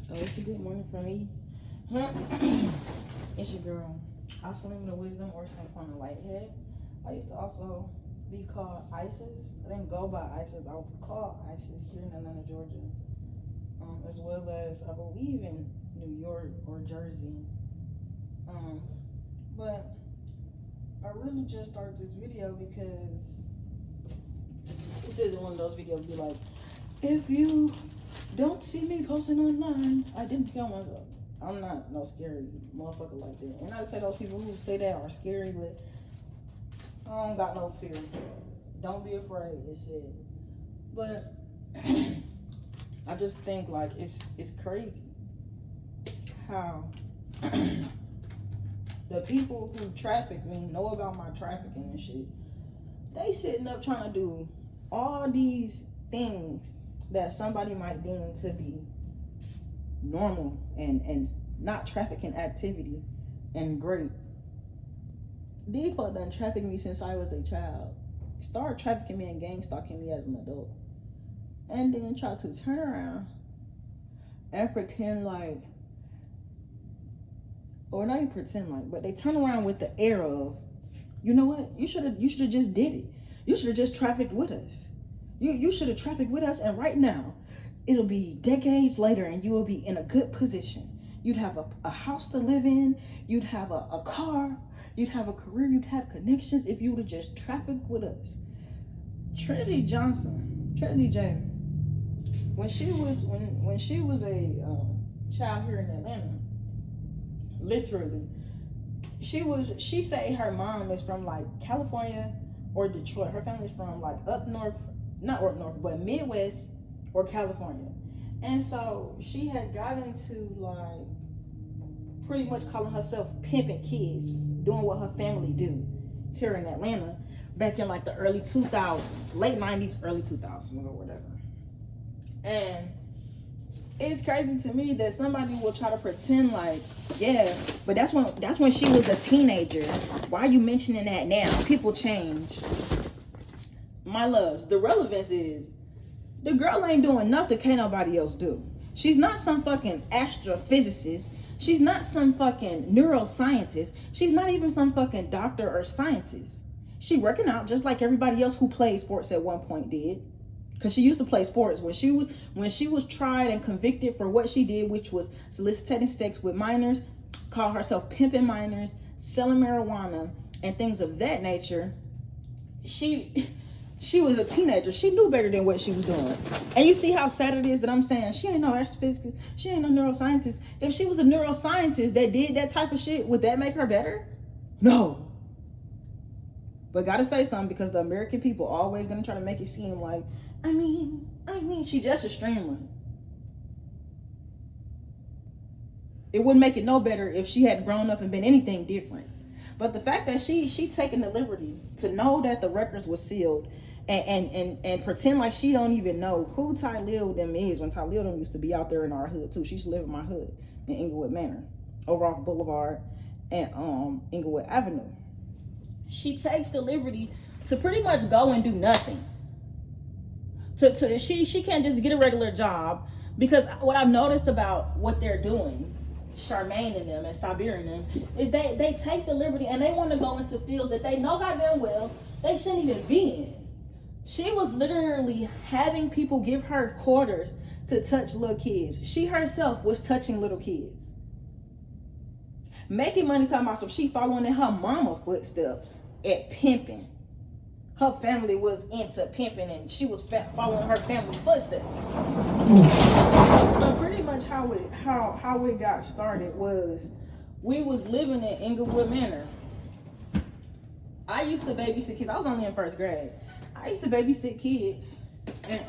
So it's a good morning for me. It's your girl. I swim the wisdom or some kind of Whitehead. I used to also be called ISIS. I didn't go by ISIS. I was called ISIS here in Atlanta, Georgia, as well as I believe in New York or Jersey. But I really just started this video because this isn't one of those videos be like, if you don't see me posting online, I didn't film myself. I'm not no scary motherfucker like that. And I say those people who say that are scary, but I don't got no fear. Don't be afraid, it said. But I just think like it's crazy how the people who traffic me know about my trafficking and shit. They sitting up trying to do all these things that somebody might deem to be normal and not trafficking activity and great. These folk done trafficked me since I was a child. Started trafficking me and gang stalking me as an adult. And then try to turn around and pretend like, or not even pretend like, but they turn around with the air of, you know what, you should have just did it. You should have just trafficked with us. You should have trafficked with us, and right now, it'll be decades later and you will be in a good position. You'd have a house to live in, you'd have a car, you'd have a career, you'd have connections if you would have just trafficked with us. Triniti J, when she was a child here in Atlanta, literally, she say her mom is from like California or Detroit. Her family's from like up north, not up north, but Midwest or California. And so she had got into like pretty much calling herself pimping kids, doing what her family do here in Atlanta back in like the early 2000s, late 90s, early 2000s or whatever. And it's crazy to me that somebody will try to pretend like, yeah, but that's when she was a teenager. Why are you mentioning that now? People change. My loves, the relevance is the girl ain't doing nothing can't nobody else do. She's not some fucking astrophysicist. She's not some fucking neuroscientist. She's not even some fucking doctor or scientist. She working out just like everybody else who played sports at one point did. Because she used to play sports. When she was tried and convicted for what she did, which was soliciting sex with minors, called herself pimping minors, selling marijuana, and things of that nature, she was a teenager. She knew better than what she was doing. And you see how sad it is that I'm saying she ain't no astrophysicist, she ain't no neuroscientist. If she was a neuroscientist that did that type of shit, would that make her better? No. But gotta say something, because the American people always gonna try to make it seem like, I mean, she just a streamer. It wouldn't make it no better if she had grown up and been anything different. But the fact that she taking the liberty to know that the records were sealed and pretend like she don't even know who Tylil them is, when Tylil them used to be out there in our hood too. She used to live in my hood in Inglewood Manor, over off Boulevard and Inglewood Avenue. She takes the liberty to pretty much go and do nothing. She can't just get a regular job, because what I've noticed about what they're doing, Charmaine and them and Sabir and them, is they take the liberty and they want to go into fields that they know goddamn well they shouldn't even be in. She was literally having people give her quarters to touch little kids. She herself was touching little kids. Making money, talking about some she following in her mama footsteps at pimping. Her family was into pimping and she was following her family footsteps. So pretty much how it got started was, we was living in Inglewood Manor. I used to babysit kids. I was only in first grade. I used to babysit kids, and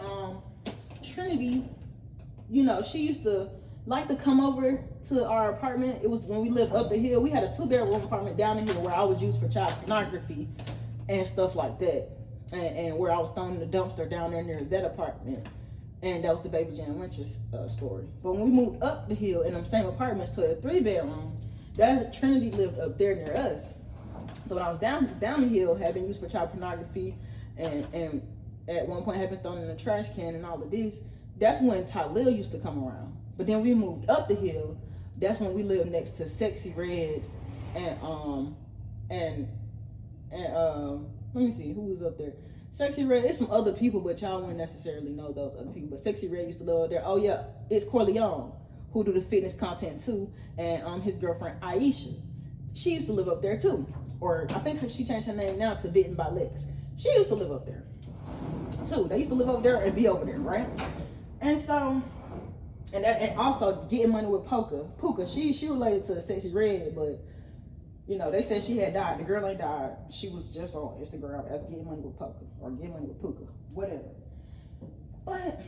Triniti, you know, she used to like to come over to our apartment. It was when we lived up the hill. We had a 2-bedroom apartment down the hill where I was used for child pornography and stuff like that, and where I was thrown in the dumpster down there near that apartment. And that was the Baby Jan Winters story. But when we moved up the hill in them same apartments to a 3-bedroom, that Triniti lived up there near us. So when I was down the hill, had been used for child pornography, and at one point had been thrown in a trash can and all of this. That's when Tylil used to come around. But then we moved up the hill. That's when we lived next to Sexy Red and let me see who was up there. Sexy Red, it's some other people, but y'all wouldn't necessarily know those other people. But Sexy Red used to live up there. Oh yeah, it's Corleone, who do the fitness content too, and his girlfriend Aisha, she used to live up there too. Or I think she changed her name now to Bitten by Lex. She used to live up there too. They used to live up there and be over there, right? And so, and also Getting Money with Puka, she related to Sexy Red, but you know, they said she had died. The girl ain't died. She was just on Instagram as Getting Money with Puka or Getting Money with Puka, whatever. But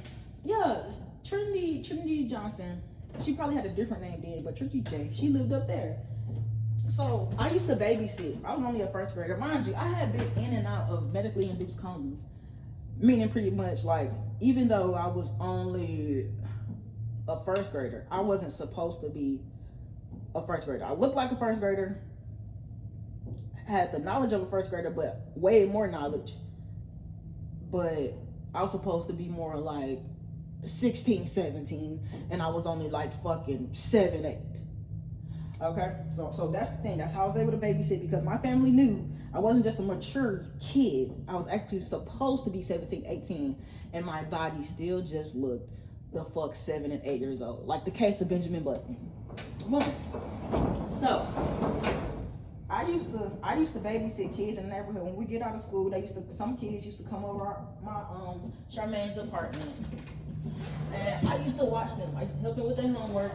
yeah, Triniti Johnson, she probably had a different name then, but Trinity J, she lived up there. So I used to babysit. I was only a first grader. Mind you, I had been in and out of medically induced comas, meaning pretty much like, even though I was only a first grader, I wasn't supposed to be a first grader. I looked like a first grader, had the knowledge of a first grader, but way more knowledge. But I was supposed to be more like 16, 17, and I was only like fucking 7, 8. Okay, so that's the thing. That's how I was able to babysit, because my family knew I wasn't just a mature kid. I was actually supposed to be 17, 18, and my body still just looked the fuck 7 and 8 years old, like the case of Benjamin Button. Boom. So I used to babysit kids in the neighborhood. When we get out of school, some kids used to come over my Charmaine's apartment, and I used to watch them. I used to help them with their homework,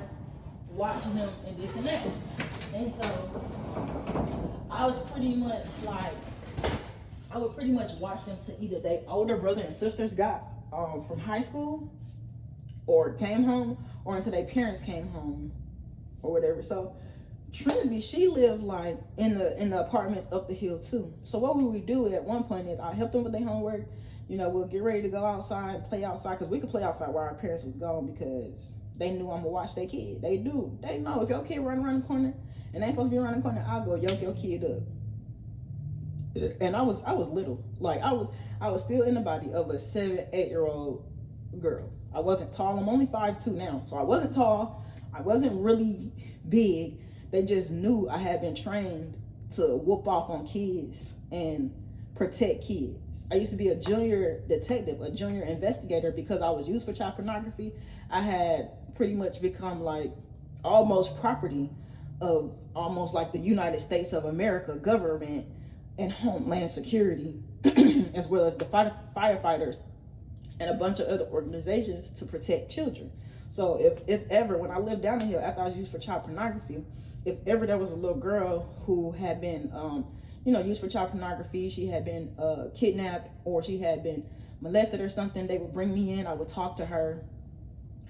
watching them and this and that. And so I would pretty much watch them to either their older brother and sisters got from high school or came home, or until their parents came home or whatever. So Trinity, she lived like in the apartments up the hill too. So what we would do at one point is I helped them with their homework. You know, we'll get ready to go outside, play outside, because we could play outside while our parents was gone, because they knew I'm gonna watch their kid. They know if your kid run around the corner and they ain't supposed to be around the corner, I'll go yoke your kid up. And I was little. Like I was still in the body of a 7, 8-year-old girl. I wasn't tall. I'm only 5'2" now. So I wasn't tall. I wasn't really big. They just knew I had been trained to whoop off on kids and protect kids. I used to be a junior detective, a junior investigator, because I was used for child pornography. I had pretty much become like almost property of almost like the United States of America government and Homeland Security, as well as the firefighters and a bunch of other organizations to protect children. So if ever, when I lived down the hill after I was used for child pornography, if ever there was a little girl who had been used for child pornography, she had been kidnapped, or she had been molested or something, they would bring me in. I would talk to her.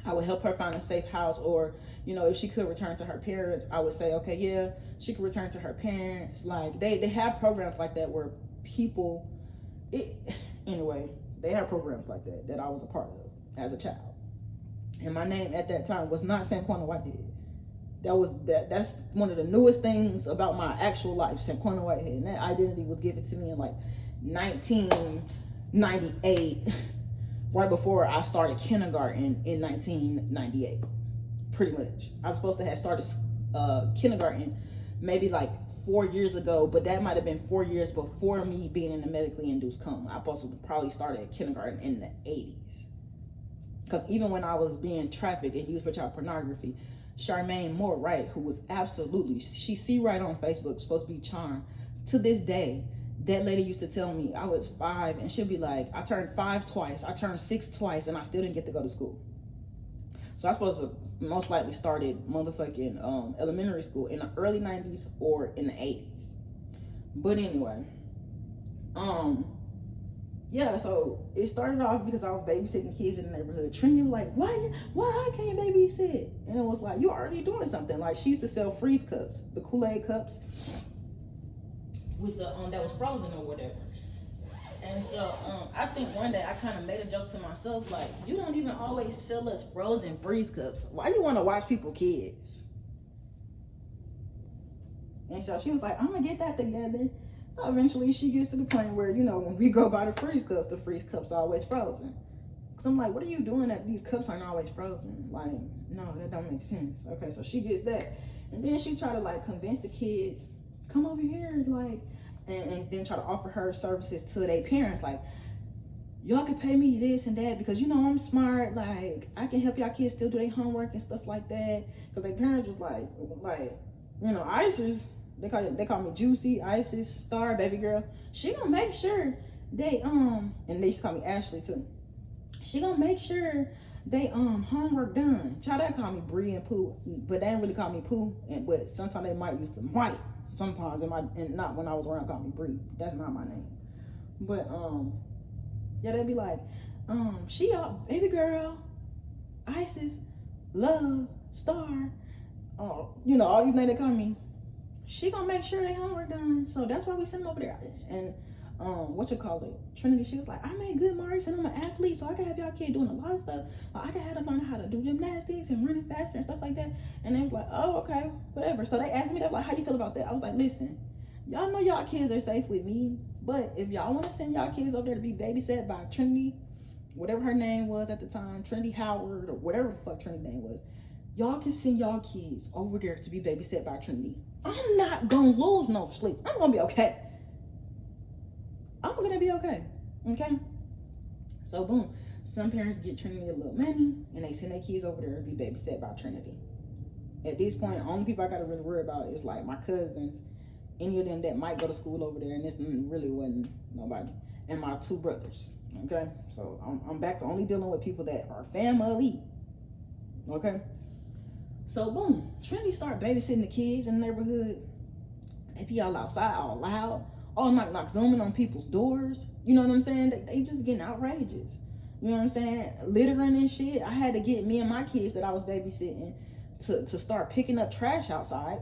I would help her find a safe house, or, you know, if she could return to her parents, I would say, okay, yeah, she could return to her parents. Like, they have programs like that where people, anyway, they have programs like that I was a part of as a child. And my name at that time was not Sanquana Whitehead. That's one of the newest things about my actual life, Sanquana Whitehead. And that identity was given to me in like 1998, right before I started kindergarten in 1998, pretty much. I was supposed to have started kindergarten maybe like 4 years ago, but that might have been 4 years before me being in a medically induced coma. I supposed to probably started kindergarten in the 80s. Because even when I was being trafficked and used for child pornography, Charmaine Moore Wright, who was absolutely, she see right on Facebook, supposed to be charmed. To this day, that lady used to tell me I was 5, and she'll be like, I turned 5 twice, I turned 6 twice, and I still didn't get to go to school. So I supposed to most likely started motherfucking elementary school in the early 90s or in the 80s. But anyway, yeah, so it started off because I was babysitting kids in the neighborhood. Trinity was like, why I can't babysit? And it was like, you're already doing something. Like, she used to sell freeze cups, the Kool-Aid cups with the that was frozen or whatever. And so I think one day I kind of made a joke to myself, like, you don't even always sell us frozen freeze cups. Why you want to watch people kids? And so she was like, I'm gonna get that together. So eventually she gets to the point where, you know, when we go buy the freeze cups are always frozen. So I'm like, what are you doing that these cups aren't always frozen? Like, no, that don't make sense. Okay, so she gets that. And then she try to like convince the kids, come over here, like, and then try to offer her services to their parents, like, y'all can pay me this and that because you know I'm smart, like I can help y'all kids still do their homework and stuff like that. Because their parents was like, you know, Isis, they call me Juicy, Isis, Star, baby girl. She gonna make sure they and they used to call me Ashley too. She gonna make sure they homework done. Child, they call me Bree and Pooh, but they didn't really call me Pooh. And but sometimes they might use to might. Sometimes and not when I was around, call me Bree. That's not my name. But yeah, they'd be like, she all baby girl, Isis, Love, Star, you know, all these names they call me. She gonna make sure they homework done. So that's why we send them over there. And Trinity, she was like, I made good marks and I'm an athlete, so I can have y'all kid doing a lot of stuff. Like, I can have them learn how to do gymnastics and running faster and stuff like that. And they was like, oh, okay, whatever. So they asked me, they were like, how you feel about that? I was like, listen, y'all know y'all kids are safe with me, but if y'all want to send y'all kids over there to be babysat by Trinity, whatever her name was at the time, Trinity Howard or whatever the fuck Trinity's name was, y'all can send y'all kids over there to be babysat by Trinity. I'm not gonna lose no sleep. I'm gonna be okay. I'm gonna be okay. Okay? So boom. Some parents get Trinity a little money and they send their kids over there to be babysat by Trinity. At this point, the only people I gotta really worry about is like my cousins, any of them that might go to school over there, and this really wasn't nobody, and my two brothers. Okay? So I'm back to only dealing with people that are family. Okay? So boom, Trinity start babysitting the kids in the neighborhood. They be all outside, all loud, all knock zooming on people's doors. You know what I'm saying? They just getting outrageous. You know what I'm saying? Littering and shit. I had to get me and my kids that I was babysitting to start picking up trash outside.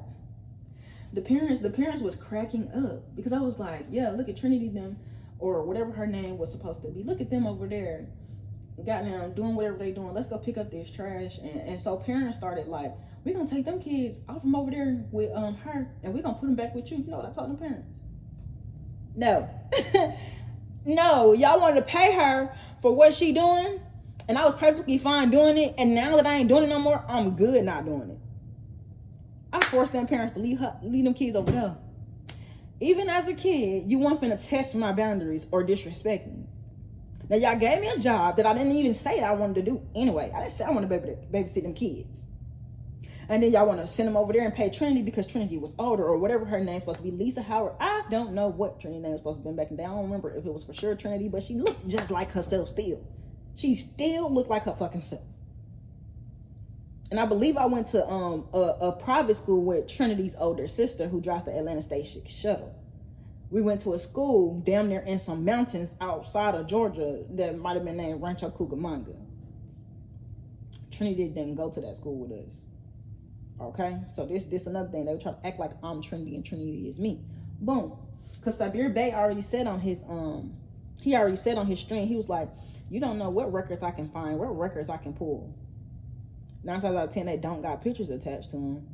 The parents was cracking up because I was like, yeah, look at Trinity them, or whatever her name was supposed to be. Look at them over there. Goddamn doing whatever they doing. Let's go pick up this trash. And so parents started like, we're gonna take them kids off from over there with her and we're gonna put them back with you. You know what I told them parents? No. No, y'all wanted to pay her for what she doing, and I was perfectly fine doing it, and now that I ain't doing it no more, I'm good not doing it. I forced them parents to leave them kids over there. Even as a kid, you weren't finna test my boundaries or disrespect me. Now, y'all gave me a job that I didn't even say I wanted to do anyway. I didn't say I wanted to babysit them kids. And then y'all want to send them over there and pay Trinity because Trinity was older or whatever her name's supposed to be. Lisa Howard. I don't know what Trinity's name was supposed to be back in the day. I don't remember if it was for sure Trinity, but she looked just like herself still. She still looked like her fucking self. And I believe I went to a private school with Trinity's older sister who drives the Atlanta Station shuttle. We went to a school damn near in some mountains outside of Georgia that might have been named Rancho Cucamonga. Trinity didn't go to that school with us. Okay, so this another thing. They were trying to act like I'm Trinity and Trinity is me. Boom. Because Sabir Bey already said on his stream, he was like, you don't know what records I can find, what records I can pull. 9 times out of 10, they don't got pictures attached to them.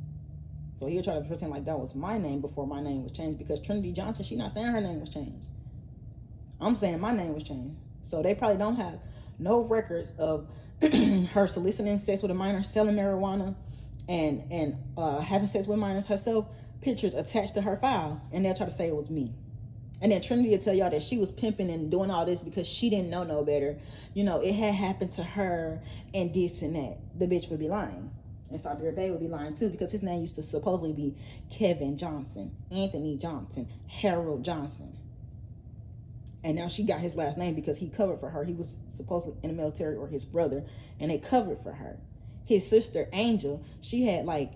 So he'll try to pretend like that was my name before my name was changed, because Trinity Johnson, she not saying her name was changed. I'm saying my name was changed. So they probably don't have no records of her soliciting sex with a minor, selling marijuana, and having sex with minors herself, pictures attached to her file, and they'll try to say it was me. And then Trinity will tell y'all that she was pimping and doing all this because she didn't know no better. You know, it had happened to her and this and that. The bitch would be lying. And Sabir Bey would be lying too, because his name used to supposedly be Kevin Johnson, Anthony Johnson, Harold Johnson. And now she got his last name because he covered for her. He was supposedly in the military, or his brother, and they covered for her. His sister Angel, she had like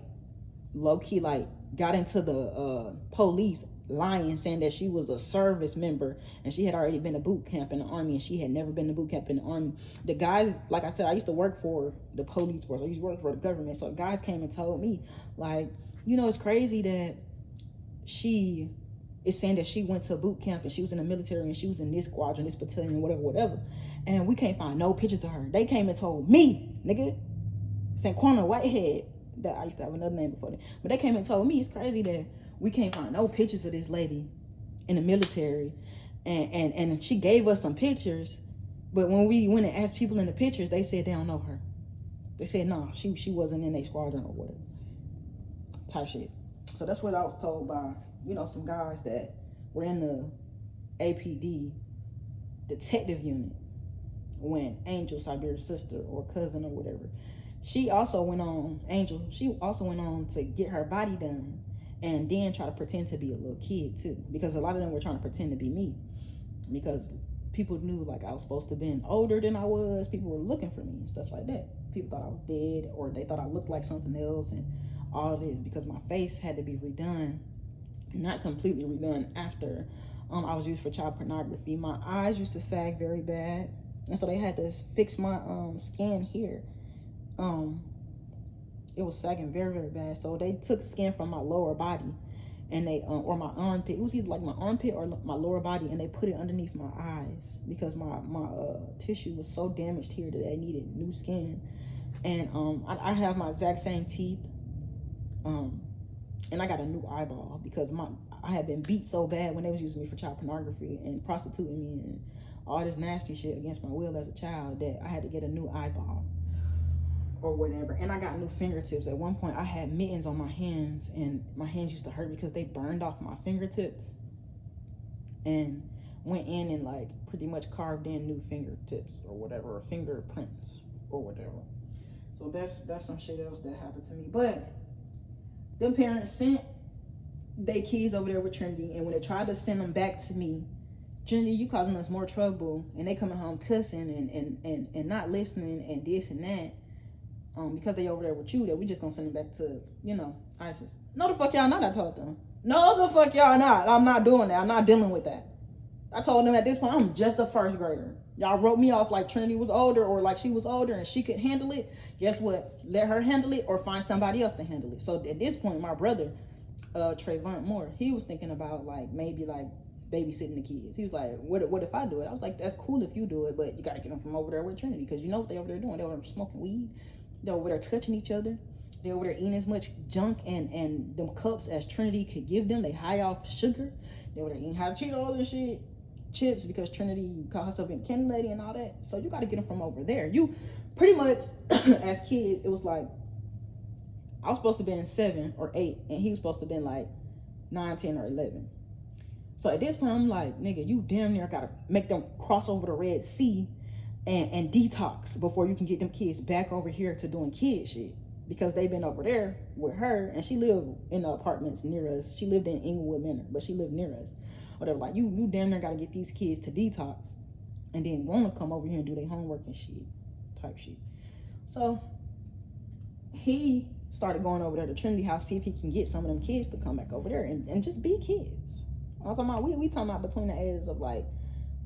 low-key like got into the police lying, saying that she was a service member and she had already been to boot camp in the army, and she had never been to boot camp in the army. The guys, like I said, I used to work for the police force. I used to work for the government. So guys came and told me, like, you know, it's crazy that she is saying that she went to boot camp and she was in the military and she was in this squadron, this battalion, whatever. And we can't find no pictures of her. They came and told me, nigga, Sanquana Whitehead, that I used to have another name before that, but they came and told me it's crazy that we can't find no pictures of this lady in the military, and she gave us some pictures, But when we went and asked people in the pictures, they said they don't know her. They said, nah, she wasn't in a squadron or whatever. Type shit. So that's what I was told by, some guys that were in the APD detective unit when Angel, Siberia's sister or cousin or whatever, she also went on to get her body done and then try to pretend to be a little kid too. Because a lot of them were trying to pretend to be me. Because people knew like I was supposed to have been older than I was. People were looking for me and stuff like that. People thought I was dead, or they thought I looked like something else, and all this because my face had to be redone, not completely redone after I was used for child pornography. My eyes used to sag very bad, and so they had to fix my skin here. It was sagging very, very bad. So they took skin from my lower body, and they or my armpit. It was either like my armpit or my lower body, and they put it underneath my eyes because my tissue was so damaged here that they needed new skin. And I have my exact same teeth, and I got a new eyeball because I had been beat so bad when they was using me for child pornography and prostituting me and all this nasty shit against my will as a child that I had to get a new eyeball or whatever. And I got new fingertips. At one point I had mittens on my hands, and my hands used to hurt because they burned off my fingertips and went in and like pretty much carved in new fingertips or whatever, or fingerprints or whatever. So that's some shit else that happened to me. But them parents sent their kids over there with Trinity, and when they tried to send them back to me, Trinity, you causing us more trouble, and they coming home cussing and not listening and this and that, because they over there with you, that we just gonna send them back to, ISIS. No the fuck y'all not, I told them. No the fuck y'all not. I'm not doing that. I'm not dealing with that. I told them at this point, I'm just a first grader. Y'all wrote me off like Trinity was older, or like she was older and she could handle it. Guess what? Let her handle it or find somebody else to handle it. So at this point, my brother, Trayvon Moore, he was thinking about like maybe like babysitting the kids. He was like, what if I do it? I was like, that's cool if you do it, but you gotta get them from over there with Trinity, because you know what they over there doing. They over there smoking weed. They're over there touching each other. They're over there eating as much junk and them cups as Trinity could give them. They high off sugar. They over there eating hot Cheetos and shit, chips, because Trinity called herself being a candy lady and all that. So you got to get them from over there. You pretty much as kids, it was like I was supposed to be in 7 or 8, and he was supposed to be in like 9, 10, or 11. So at this point, I'm like, nigga, you damn near gotta make them cross over the Red Sea and detox before you can get them kids back over here to doing kid shit, because they've been over there with her, and she lived in the apartments near us. She lived in Inglewood Manor, but she lived near us. Whatever, like you damn near gotta get these kids to detox, and then want to come over here and do their homework and shit, type shit. So he started going over there to Trinity House, see if he can get some of them kids to come back over there and just be kids. I'm talking about, we talking about between the ages of like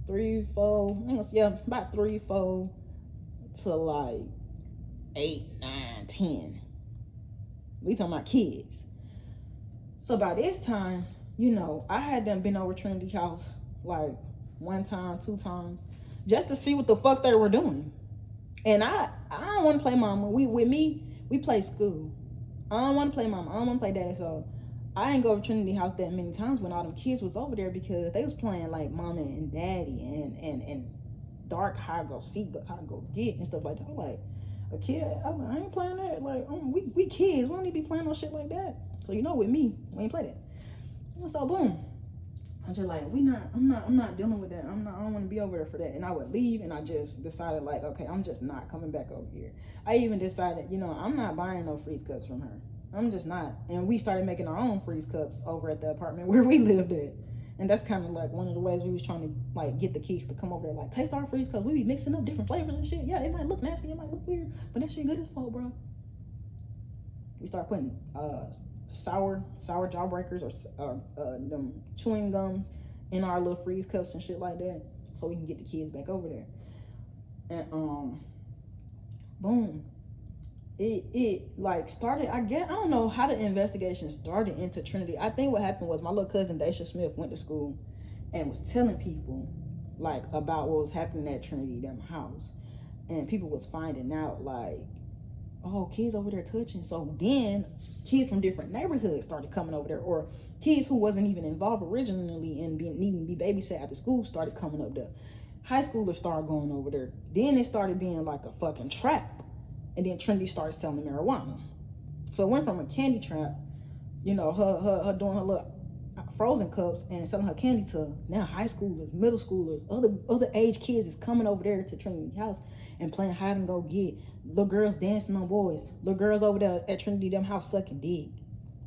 3, 4, about 3, 4 to like 8, 9, 10. We talking about kids. So by this time, I had them been over Trinity House like 1 time, 2 times, just to see what the fuck they were doing. And I don't want to play mama. We play school. I don't want to play mama. I don't want to play daddy. So I didn't go to Trinity House that many times when all them kids was over there, because they was playing like mama and daddy and dark hide go seek, how to go get and stuff like that. I'm like, a kid, I ain't playing that. Like, we kids, we don't need to be playing no shit like that. So with me, we ain't play that. And so boom, I'm just like, I'm not dealing with that. I don't want to be over there for that. And I would leave, and I just decided like, okay, I'm just not coming back over here. I even decided, I'm not buying no freeze cups from her. I'm just not. And we started making our own freeze cups over at the apartment where we lived at. And that's kind of like one of the ways we was trying to like get the kids to come over there, like, taste our freeze cups. We be mixing up different flavors and shit. Yeah, it might look nasty, it might look weird, but that shit good as fuck, bro. We start putting sour jawbreakers or them chewing gums in our little freeze cups and shit like that, so we can get the kids back over there. And boom, it like started. I don't know how the investigation started into Trinity. I think what happened was my little cousin Daisha Smith went to school and was telling people like about what was happening at Trinity them house, and people was finding out like, oh, kids over there touching. So then kids from different neighborhoods started coming over there, or kids who wasn't even involved originally in needing to be babysat after school started coming up there. High schoolers started going over there. Then it started being like a fucking trap. And then Trinity started selling marijuana. So it went from a candy trap, you know, her doing her little frozen cups and selling her candy to now high schoolers, middle schoolers, other age kids is coming over there to Trinity house and playing hide and go get. Little girls dancing on boys. Little girls over there at Trinity them house sucking dick.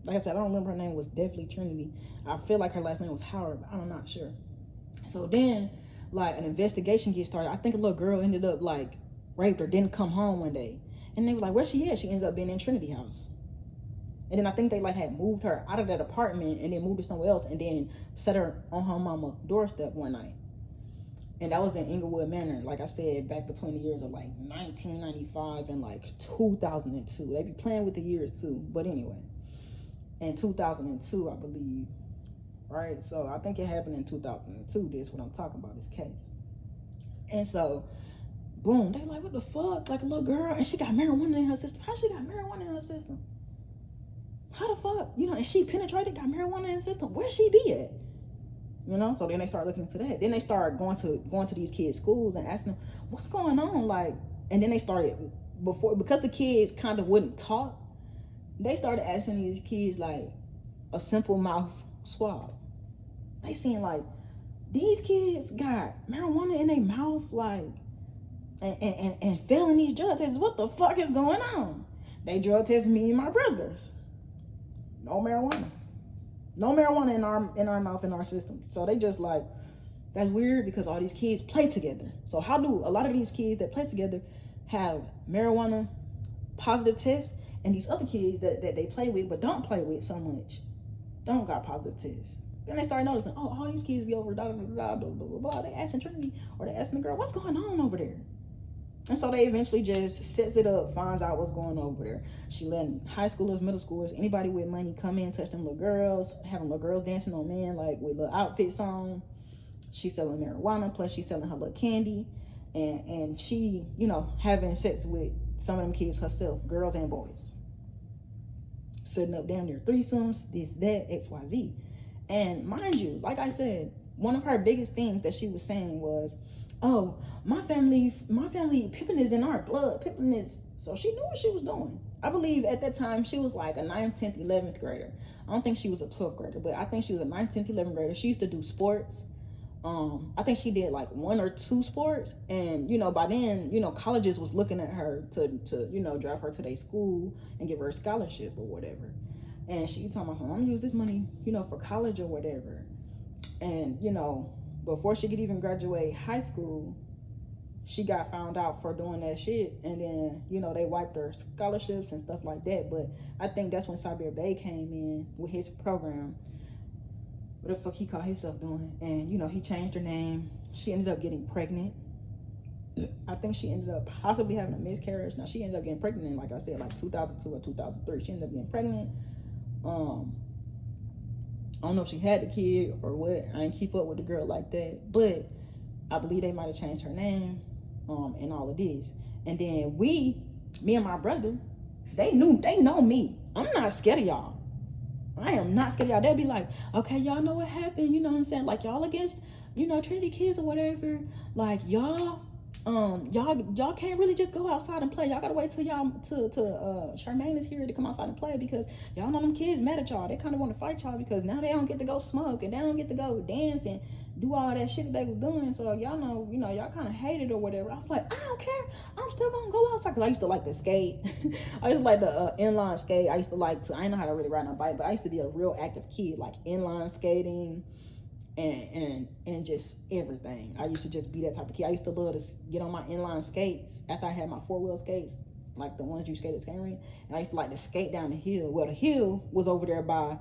Like I said, I don't remember her name was definitely Trinity. I feel like her last name was Howard, but I'm not sure. So then, like, an investigation gets started. I think a little girl ended up like raped or didn't come home one day, and they were like, "Where's she at?" She ended up being in Trinity house. And then I think they like had moved her out of that apartment and then moved her somewhere else and then set her on her mama doorstep one night. And that was in Inglewood Manor, like I said, back between the years of like 1995 and like 2002. They be playing with the years too. But anyway, in 2002, I believe, right? So I think it happened in 2002. This is what I'm talking about, this case. And so, boom, they like, what the fuck? Like a little girl, and she got marijuana in her system. How she got marijuana in her system? How the fuck? You know, and she penetrated, got marijuana in the system. Where she be at? You know? So then they start looking into that. Then they start going to these kids' schools and asking them, what's going on? Like, and then they started, because the kids kind of wouldn't talk, they started asking these kids like a simple mouth swab. They seen like, these kids got marijuana in their mouth, like, and failing these drug tests. What the fuck is going on? They drug test me and my brothers. No marijuana. No marijuana in our mouth, in our system. So they just like, that's weird because all these kids play together. So how do a lot of these kids that play together have marijuana positive tests, and these other kids that they play with but don't play with so much don't got positive tests? Then they start noticing, oh, all these kids be over blah, blah, blah, blah, blah, blah, blah. They asking Trinity or they asking the girl, what's going on over there? And so they eventually just sets it up, finds out what's going on over there. She letting high schoolers, middle schoolers, anybody with money come in, touch them little girls, having little girls dancing on men like with little outfits on. She's selling marijuana, plus she's selling her little candy. And she, you know, having sex with some of them kids herself, girls and boys. Setting up damn near threesomes, this, that, XYZ. And mind you, like I said, one of her biggest things that she was saying was, oh, my family, pimping is in our blood. Pimping is, so she knew what she was doing. I believe at that time she was like a 9th, 10th, 11th grader. I don't think she was a 12th grader, but I think she was a 9th, 10th, 11th grader. She used to do sports. I think she did like 1 or 2 sports. And, you know, by then, you know, colleges was looking at her to you know, drive her to their school and give her a scholarship or whatever. And she told me, I'm gonna use this money, you know, for college or whatever. And, you know, before she could even graduate high school, she got found out for doing that shit. And then, you know, they wiped her scholarships and stuff like that. But I think that's when Sabir Bey came in with his program. What the fuck he called himself doing? And, you know, he changed her name. She ended up getting pregnant. I think she ended up possibly having a miscarriage. Now, she ended up getting pregnant in, like I said, like 2002 or 2003. She ended up getting pregnant. I don't know if she had the kid or what. I didn't keep up with the girl like that. But I believe they might have changed her name and all of this. And then me and my brother, they know me. I'm not scared of y'all. I am not scared of y'all. They'll be like, okay, y'all know what happened. You know what I'm saying? Like, y'all against, you know, Trinity kids or whatever. Like, y'all can't really just go outside and play. Y'all gotta wait till Charmaine is here to come outside and play, because y'all know them kids mad at y'all. They kind of want to fight y'all because now they don't get to go smoke and they don't get to go dance and do all that shit that they was doing. So y'all know, you know, y'all kind of hate it or whatever. I was like, I don't care. I'm still gonna go outside, because I used to like to skate. I used to like the inline skate. I used to like to, I didn't know how to really ride on a bike, but I used to be a real active kid, like inline skating. And just everything. I used to just be that type of kid. I used to love to get on my inline skates after I had my 4-wheel skates, like the ones you skate at skating rink. And I used to like to skate down the hill. Well, the hill was over there by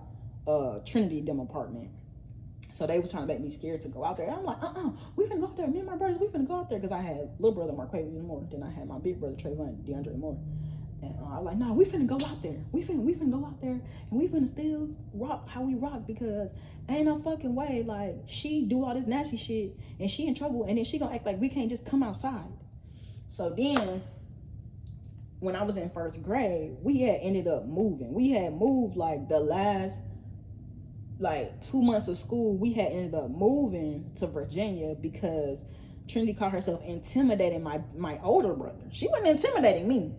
Trinity them apartment. So they was trying to make me scared to go out there. And I'm like, we finna go out there. Me and my brothers, we finna go out there, because I had little brother Marquavius Moore. Then I had my big brother Trayvon DeAndre Moore. And I was like, no, we finna go out there. We finna go out there, and we finna still rock how we rock, because ain't no fucking way, like, she do all this nasty shit, and she in trouble, and then she gonna act like we can't just come outside. So then, when I was in 1st grade, we had ended up moving. We had moved, like, the last, like, 2 months of school, we had ended up moving to Virginia, because Trinity caught herself intimidating my older brother. She wasn't intimidating me,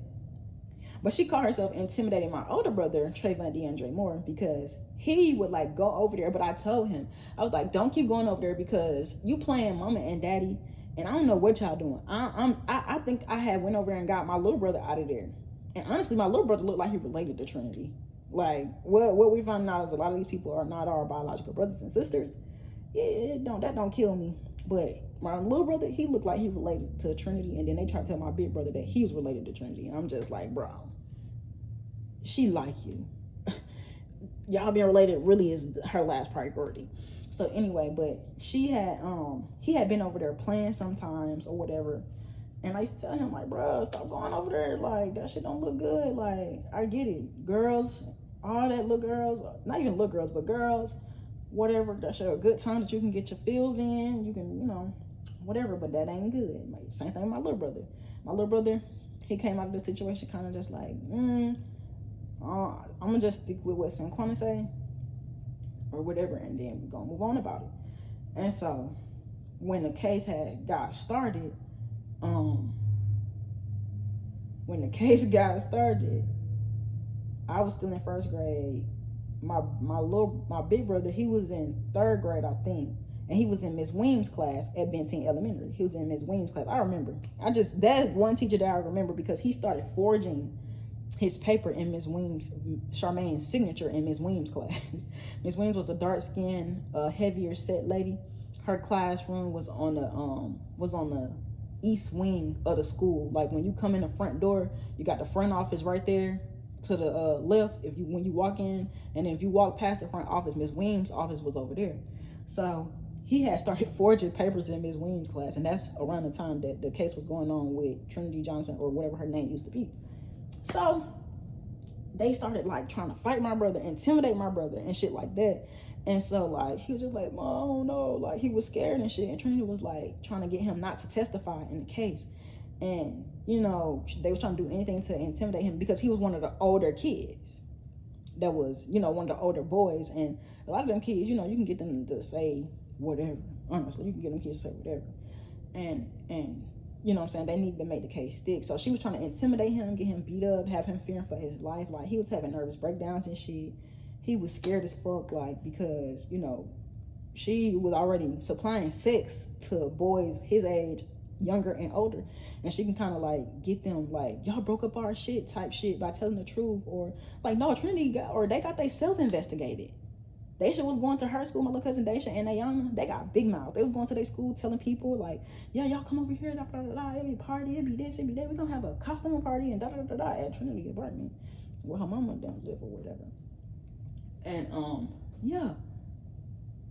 but she caught herself intimidating my older brother, Trayvon DeAndre Moore, because he would like go over there. But I told him, I was like, don't keep going over there because you playing mama and daddy, and I don't know what y'all doing. I think I had went over there and got my little brother out of there. And honestly, my little brother looked like he related to Trinity. Like what we found out is a lot of these people are not our biological brothers and sisters. That don't kill me. But my little brother, he looked like he related to Trinity, and then they tried to tell my big brother that he was related to Trinity, and I'm just like, bro, she like you. Y'all being related really is her last priority. So anyway, but he had been over there playing sometimes or whatever, and I used to tell him like, bro, stop going over there. Like that shit don't look good. Like I get it, girls, all that little girls, not even little girls, but girls, whatever. That's a good time that you can get your feels in. You can, whatever, but that ain't good. Like, same thing with my little brother. My little brother, he came out of the situation kind of just like, I'm gonna just stick with what Sanquana say or whatever, and then we're gonna move on about it. And so when the case got started, I was still in first grade. My big brother, he was in third grade, I think, and he was in Miss Weems' class at Benton Elementary. He was in Miss Weems' class. I remember. That one teacher that I remember because he started forging his paper in Miss Weems, Charmaine's signature in Miss Weems' class. Miss Weems was a dark-skinned, heavier set lady. Her classroom was on the east wing of the school. Like when you come in the front door, you got the front office right there to the left when you walk in, and then if you walk past the front office, Miss Weems' office was over there. So he had started forging papers in Miss Weems' class, and that's around the time that the case was going on with Trinity Johnson, or whatever her name used to be. So they started like trying to fight my brother, intimidate my brother and shit like that. And so like he was just like, Mom, I don't know, like he was scared and shit, and Trinity was like trying to get him not to testify in the case. And they was trying to do anything to intimidate him because he was one of the older kids. That was, one of the older boys. And a lot of them kids, you can get them to say whatever. Honestly, you can get them kids to say whatever. And you know what I'm saying, they need to make the case stick. So she was trying to intimidate him, get him beat up, have him fearing for his life. Like he was having nervous breakdowns and shit. He was scared as fuck, like, because, she was already supplying sex to boys his age, younger and older, and she can kind of like get them like, y'all broke up our shit type shit by telling the truth, or like, no, Trinity they got they self-investigated. Daisha was going to her school, my little cousin Daisha and Ayana, they got big mouths. They was going to their school telling people like, yeah, y'all come over here, da da da da, it'll be a party, it'll be this, it'll be that, we're gonna have a costume party and da da da da at Trinity apartment where her mama down live or whatever. And yeah,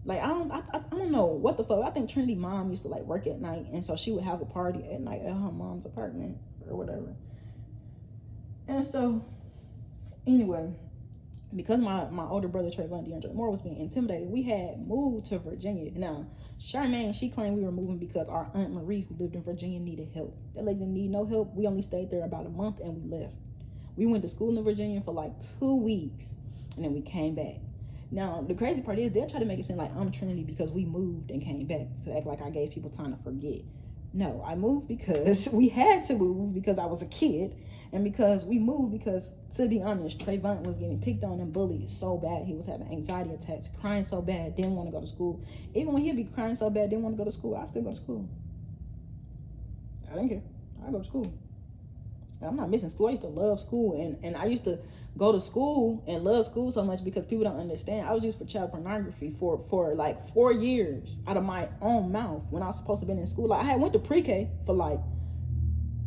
like I don't know what the fuck. I think Trinity mom used to like work at night, and so she would have a party at night at her mom's apartment or whatever. And so anyway, because my older brother Trayvon DeAndre Moore was being intimidated, we had moved to Virginia. Now Charmaine, she claimed we were moving because our Aunt Marie, who lived in Virginia, needed help. That lady didn't need no help. We only stayed there about a month and we left. We went to school in Virginia for like 2 weeks, and then we came back. Now, the crazy part is they'll try to make it seem like I'm Trinity because we moved and came back, to act like I gave people time to forget. No, I moved because we had to move because I was a kid, and because we moved because, to be honest, Trayvon was getting picked on and bullied so bad. He was having anxiety attacks, crying so bad, didn't want to go to school. Even when he'd be crying so bad, didn't want to go to school, I still go to school. I didn't care. I go to school. I'm not missing school. I used to love school, and I used to go to school and love school so much because people don't understand. I was used for child pornography for like 4 years out of my own mouth when I was supposed to have been in school. Like I had went to pre-K for like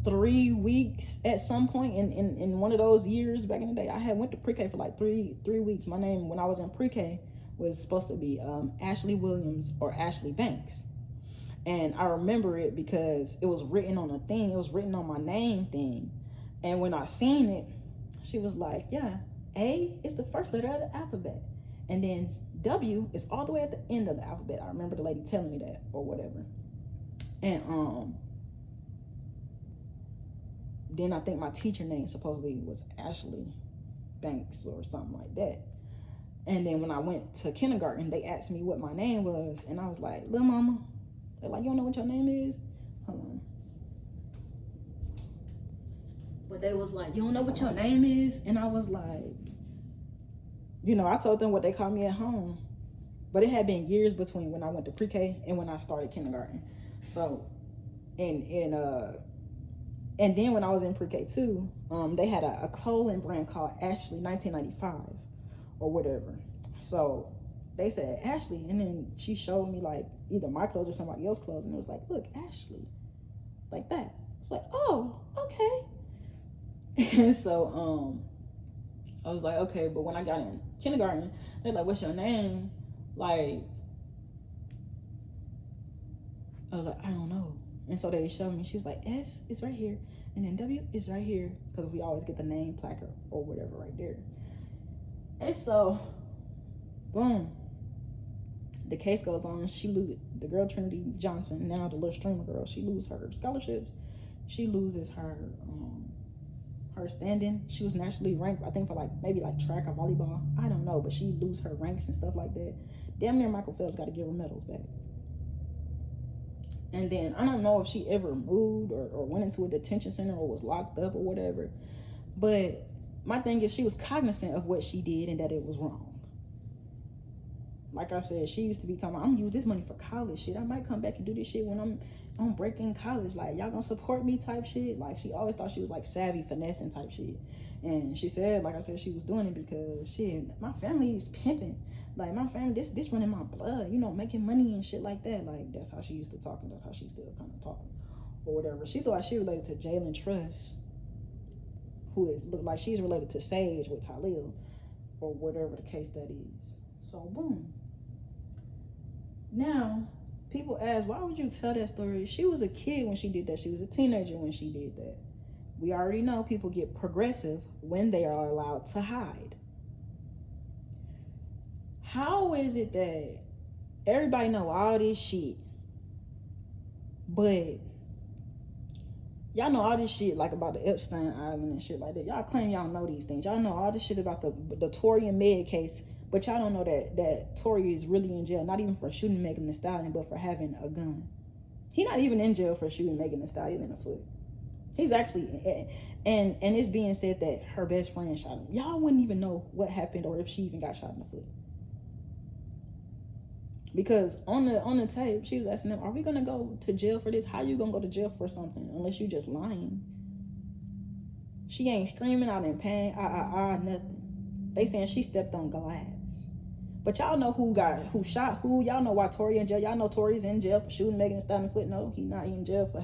3 weeks at some point in one of those years back in the day. I had went to pre-K for like three weeks. My name when I was in pre-K was supposed to be Ashley Williams or Ashley Banks. And I remember it because it was written on a thing. It was written on my name thing. And when I seen it, she was like, yeah, A is the first letter of the alphabet. And then W is all the way at the end of the alphabet. I remember the lady telling me that or whatever. And then I think my teacher name supposedly was Ashley Banks or something like that. And then when I went to kindergarten, they asked me what my name was. And I was like, little mama. They're like, you don't know what your name is? Hold on. But they was like, you don't know what your name is? And I was like, you know, I told them what they called me at home. But it had been years between when I went to pre-K and when I started kindergarten. So, and then when I was in pre-K too, they had a clothing brand called Ashley 1995 or whatever. So they said Ashley, and then she showed me like either my clothes or somebody else's clothes, and it was like, look, Ashley, like that. It's like, oh, okay. And so I was like, okay. But when I got in kindergarten, they're like, what's your name? Like, I was like, I don't know. And so they showed me. She was like, S is right here, and then W is right here, because we always get the name placard or whatever right there. And so, boom, the case goes on. She loses, the girl Triniti Johnson, now the little streamer girl, she loses her scholarships. She loses her standing. She was nationally ranked, I think, for maybe track or volleyball. I don't know, but she lose her ranks and stuff like that. Damn near Michael Phelps got to give her medals back. And then I don't know if she ever moved or went into a detention center or was locked up or whatever. But my thing is, she was cognizant of what she did and that it was wrong. Like I said, she used to be talking about, I'm gonna use this money for college shit. I might come back and do this shit when I'm on break in college. Like, y'all gonna support me type shit. Like, she always thought she was like savvy, finessing type shit. And she said, like I said, she was doing it because shit, my family is pimping. Like, my family, this running my blood, you know, making money and shit like that. Like, that's how she used to talk, and that's how she still kind of talking or whatever. She thought she related to Jalen Truss, who look like she's related to Sage with Talil, or whatever the case that is. So boom. Now, people ask, why would you tell that story? She was a kid when she did that. She was a teenager when she did that. We already know people get progressive when they are allowed to hide. How is it that everybody know all this shit, but y'all know all this shit like about the Epstein Island and shit like that? Y'all claim y'all know these things. Y'all know all this shit about the Tory and Meg case, but y'all don't know that Tory is really in jail, not even for shooting Megan Thee Stallion, but for having a gun. He's not even in jail for shooting Megan Thee Stallion in the foot. He's actually, and it's being said that her best friend shot him. Y'all wouldn't even know what happened or if she even got shot in the foot. Because on the tape, she was asking them, are we gonna go to jail for this? How you gonna go to jail for something unless you just lying? She ain't screaming out in pain, nothing. They saying she stepped on glass. But y'all know who shot who. Y'all know why Tory in jail. Y'all know Tory's in jail for shooting Megan Thee Stallion in the foot. No, he's not in jail for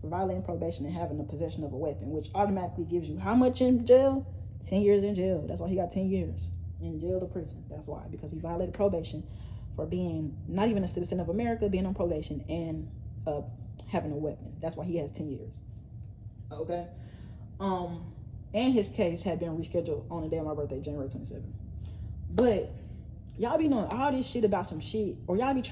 violating probation and having the possession of a weapon, which automatically gives you how much in jail? 10 years in jail. That's why he got 10 years in jail to prison. That's why, because he violated probation for being not even a citizen of America, being on probation, and having a weapon. That's why he has 10 years. Okay. And his case had been rescheduled on the day of my birthday, January 27th. But y'all be knowing all this shit about some shit, or y'all be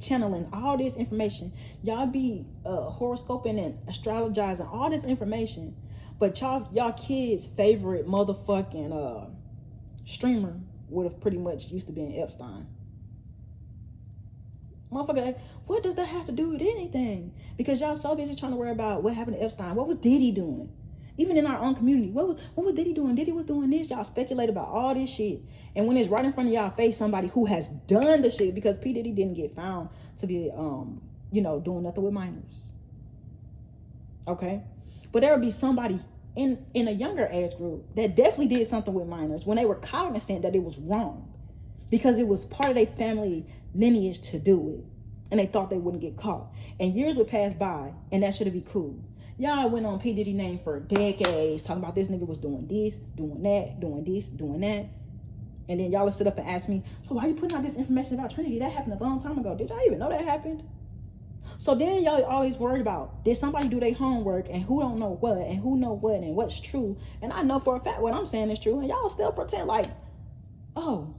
channeling all this information. Y'all be horoscoping and astrologizing all this information, but y'all kids' favorite motherfucking streamer would have pretty much used to be in Epstein. Motherfucker, what does that have to do with anything? Because y'all so busy trying to worry about what happened to Epstein. What was Diddy doing? Even in our own community, what was Diddy doing? Diddy was doing this. Y'all speculate about all this shit. And when it's right in front of y'all face, somebody who has done the shit, because P. Diddy didn't get found to be, doing nothing with minors. Okay? But there would be somebody in a younger age group that definitely did something with minors when they were cognizant that it was wrong, because it was part of their family lineage to do it, and they thought they wouldn't get caught. And years would pass by, and that should be cool. Y'all went on P. Diddy name for decades, talking about this nigga was doing this, doing that, doing this, doing that. And then y'all would sit up and ask me, so why you putting out this information about Triniti? That happened a long time ago. Did y'all even know that happened? So then y'all always worried about, did somebody do their homework, and who don't know what, and who know what, and what's true. And I know for a fact what I'm saying is true, and y'all still pretend like, oh,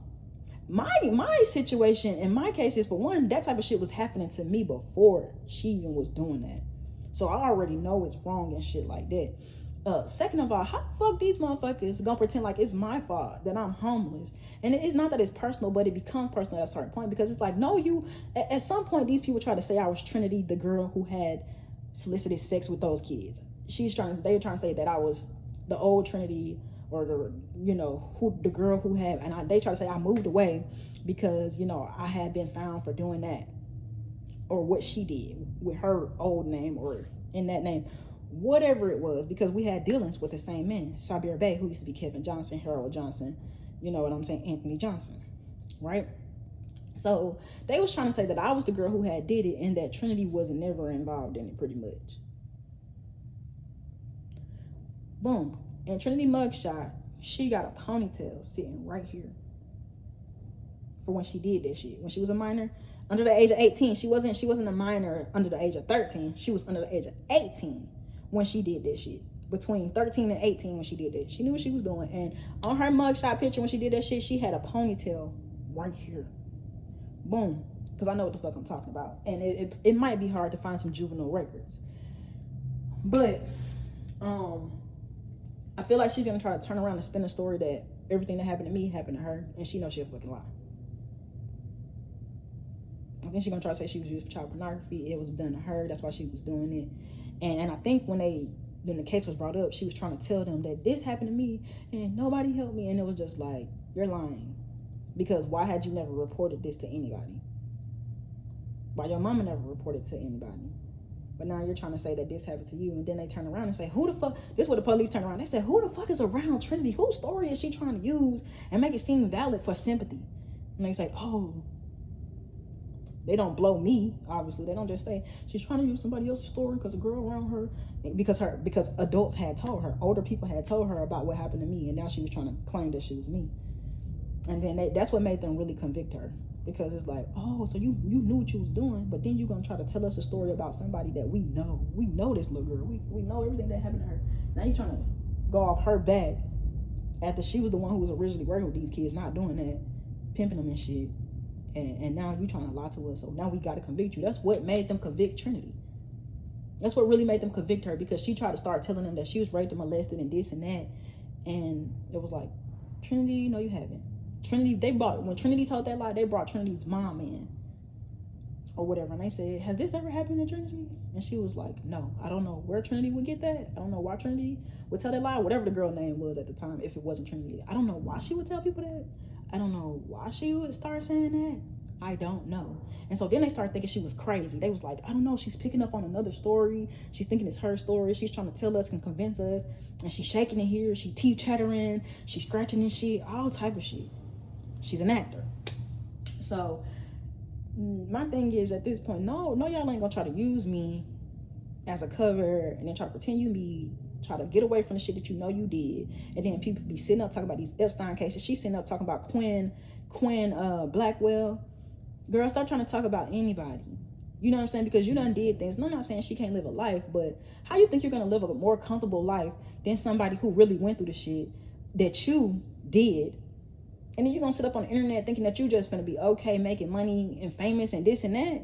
my situation in my case is, for one, that type of shit was happening to me before she even was doing that. So I already know it's wrong and shit like that. Second of all, how the fuck these motherfuckers gonna pretend like it's my fault that I'm homeless? And it's not that it's personal, but it becomes personal at a certain point, because it's like, no, at some point these people try to say I was Triniti, the girl who had solicited sex with those kids. They were trying to say that I was the old Trinity, or the girl who had, and they try to say I moved away because I had been found for doing that, or what she did with her old name or in that name, whatever it was, because we had dealings with the same man, Sabir Bey, who used to be Kevin Johnson, Harold Johnson, you know what I'm saying, Anthony Johnson, right? So they was trying to say that I was the girl who had did it, and that Trinity was never involved in it, pretty much. Boom. And Trinity mugshot, she got a ponytail sitting right here for when she did that shit. When she was a minor, under the age of 18. She wasn't a minor under the age of 13. She was under the age of 18 when she did that shit. Between 13 and 18 when she did that. She knew what she was doing. And on her mugshot picture when she did that shit, she had a ponytail right here. Boom. Because I know what the fuck I'm talking about. And it might be hard to find some juvenile records. But I feel like she's gonna try to turn around and spin a story that everything that happened to me happened to her, and she knows she'll fucking lie. I think she's gonna try to say she was used for child pornography. It was done to her. That's why she was doing it. And I think when the case was brought up, she was trying to tell them that this happened to me and nobody helped me. And it was just like, you're lying. Because why had you never reported this to anybody? Why your mama never reported to anybody? But now you're trying to say that this happened to you. And then they turn around and say, who the fuck? This is what the police turn around. They said, who the fuck is around Trinity? Whose story is she trying to use and make it seem valid for sympathy? And they say, oh, they don't blow me, obviously. They don't just say she's trying to use somebody else's story because a girl around her, because adults had told her, older people had told her about what happened to me, and now she was trying to claim that she was me. And then that's what made them really convict her, because it's like, oh, so you knew what you was doing, but then you're gonna try to tell us a story about somebody that we know. We know this little girl. We know everything that happened to her. Now you're trying to go off her back after she was the one who was originally working with these kids, not doing that, pimping them and shit. And now you trying to lie to us, so now we got to convict you. That's what made them convict Trinity. That's what really made them convict her, because she tried to start telling them that she was raped and molested and this and that, and it was like, Trinity, no, you haven't. Trinity, when Trinity told that lie, they brought Trinity's mom in, or whatever, and they said, has this ever happened to Trinity? And she was like, no, I don't know where Trinity would get that. I don't know why Trinity would tell that lie, whatever the girl name was at the time, if it wasn't Trinity. I don't know why she would tell people that. I don't know why she would start saying that. I don't know. And so then they started thinking she was crazy. They was like, I don't know, she's picking up on another story. She's thinking it's her story. She's trying to tell us and convince us. And she's shaking it here. She teeth chattering. She's scratching and shit. All type of shit. She's an actor. So my thing is, at this point, no, y'all ain't gonna try to use me as a cover and then try to pretend you me. Try to get away from the shit that you know you did, and then people be sitting up talking about these Epstein cases. She's sitting up talking about Quinn Blackwell. Girl, stop trying to talk about anybody. You know what I'm saying? Because you done did things. And I'm not saying she can't live a life, but how you think you're gonna live a more comfortable life than somebody who really went through the shit that you did? And then you're gonna sit up on the internet thinking that you just gonna be okay, making money and famous and this and that.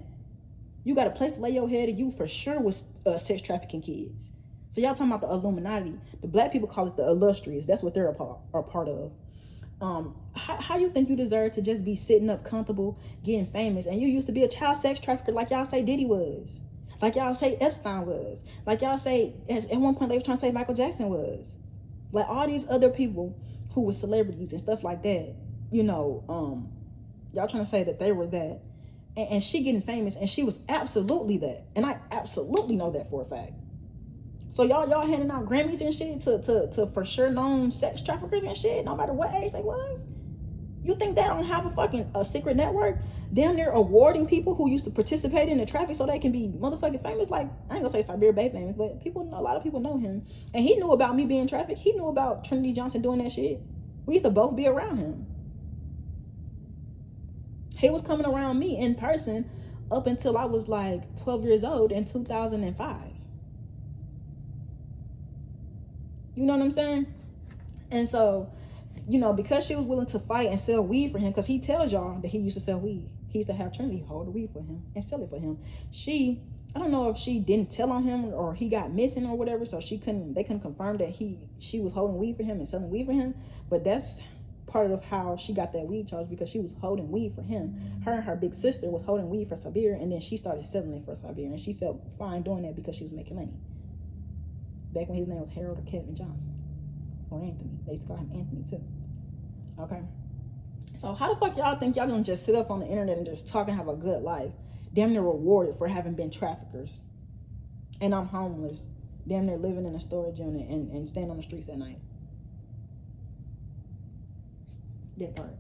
You got a place to lay your head, and you for sure was sex trafficking kids. So y'all talking about the Illuminati. The black people call it the illustrious. That's what they're a part of. How you think you deserve to just be sitting up comfortable, getting famous, and you used to be a child sex trafficker like y'all say Diddy was, like y'all say Epstein was, like y'all say, at one point they was trying to say Michael Jackson was, like all these other people who were celebrities and stuff like that. Y'all trying to say that they were that, and she getting famous, and she was absolutely that, and I absolutely know that for a fact. So y'all handing out Grammys and shit to for sure known sex traffickers and shit, no matter what age they was. You think they don't have a secret network? Damn near awarding people who used to participate in the traffic so they can be motherfucking famous. Like, I ain't gonna say Sabir Bey famous, but a lot of people know him. And he knew about me being trafficked. He knew about Trinity Johnson doing that shit. We used to both be around him. He was coming around me in person up until I was like 12 years old in 2005. You know what I'm saying? And so, because she was willing to fight and sell weed for him, because he tells y'all that he used to sell weed. He used to have Trinity hold the weed for him and sell it for him. I don't know if she didn't tell on him or he got missing or whatever, so they couldn't confirm that she was holding weed for him and selling weed for him. But that's part of how she got that weed charge, because she was holding weed for him. Her and her big sister was holding weed for Sabir, and then she started selling it for Sabir, and she felt fine doing that because she was making money. Back when his name was Harold or Kevin Johnson, or Anthony. They used to call him Anthony too. Okay. So how the fuck y'all think y'all gonna just sit up on the internet and just talk and have a good life, damn near rewarded for having been traffickers, and I'm homeless, damn near living in a storage unit and staying on the streets at night? That part.